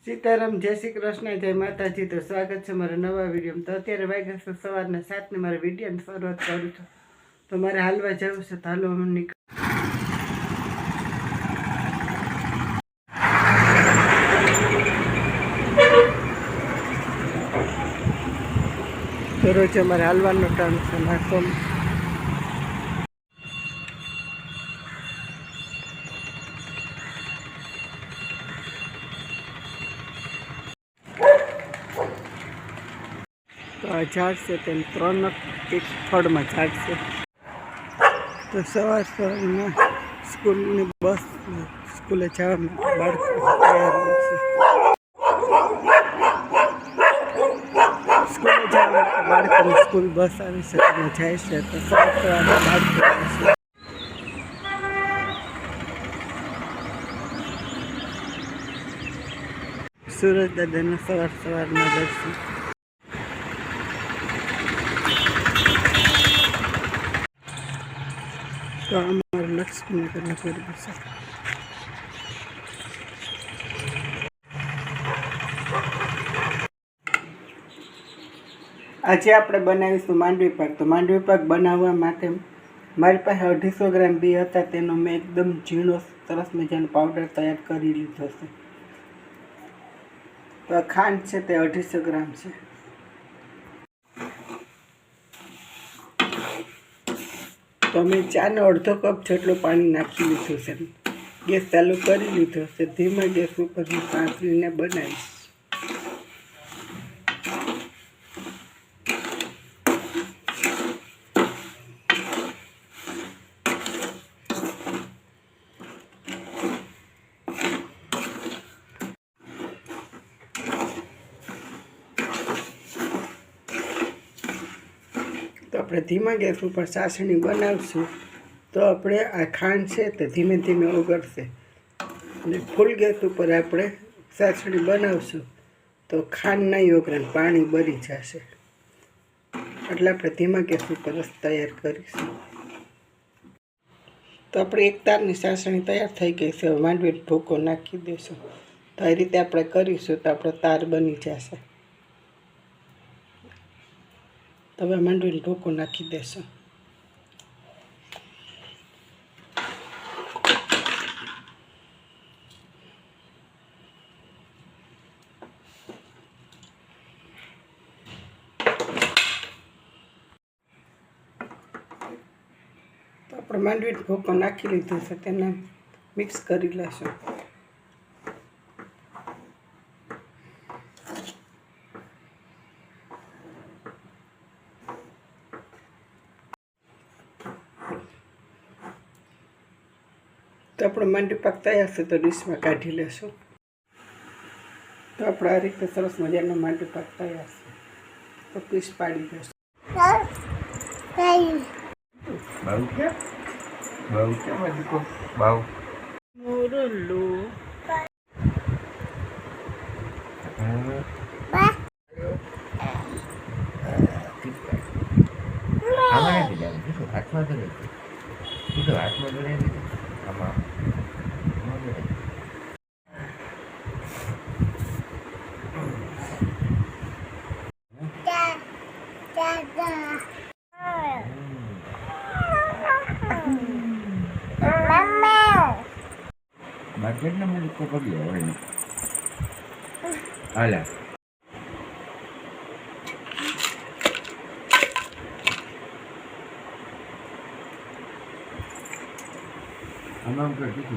સીતારામ, જય શ્રી કૃષ્ણ, જય માતાજી। તો સ્વાગત છે મારા નવા વિડીયોમાં। તો અત્યારે વાગ્યા છે સવારના 7 ને મારા વિડીયોની શરૂઆત કરું છું। તો મારે હાલવા જવું છે, તો હાલો હું નીકળ રોજ અમારે હાલવાનો ટાઈમ છે નાખો। તો આ ઝાડ છે તેમ 3 એક ફળમાં ઝાડ છે। તો સવારમાં સ્કૂલની બસ સ્કૂલે જવા માટે બાળકો તૈયાર હોય છે। સ્કૂલે જવા માટે બાળકોની સ્કૂલ બસ આવી છે, તેમાં જાય છે। તો સવારમાં બાળકો છે। સૂરજ દાદાના સવારના દર્શન। તો અમારું લક્ષ્મીનગરના પૂર્વ છે। આજે આપણે બનાવીશું માંડવી પાક। તો માંડવી પાક બનાવવા માટે મારી પાસે 250 ગ્રામ બી હતા, તેનો મેં એકદમ ઝીણો સરસ મજાનો પાવડર તૈયાર કરી લીધો છે। તો આ ખાંડ છે તે 250 ગ્રામ છે। તો મેં 4 અડધો કપ જેટલું પાણી નાખી લીધું છે। ગેસ ચાલુ કરી લીધો છે, ધીમા ગેસ ઉપર હું સાંકળીને બનાવીશ। તો આપણે ધીમા ગેસ ઉપર ચાસણી બનાવશું, તો આપણે આ ખાંડ છે તે ધીમે ધીમે ઓગળશે। અને ફૂલ ગેસ ઉપર આપણે ચાસણી બનાવશું તો ખાંડ નહીં ઓગળે, પાણી બળી જશે। એટલે આપણે ધીમા ગેસ ઉપર જ તૈયાર કરીશું। તો આપણે એક તારની ચાસણી તૈયાર થઈ ગઈ છે। હવે માંડવીનો ભૂકો નાખી દઈશું। તો આ રીતે આપણે કરીશું તો આપણો તાર બની જશે। તો હવે માંડવીનો ભૂકો નાખી દેશું। તો આપણે માંડવીનો ભૂકો નાખી લીધો છે, તેને મિક્સ કરી લેશું। તો આપણો માંડવી પાક તૈયાર છે, તો ડીશમાં કાઢી લેશું। તો આપણે આ રીતે સરસ મજાનો માંડવી પાક તૈયાર છે। તો પીસ પાડી દેશું। મોરલો Market na mo ko pag-iwan. Ala. Amam ka dito.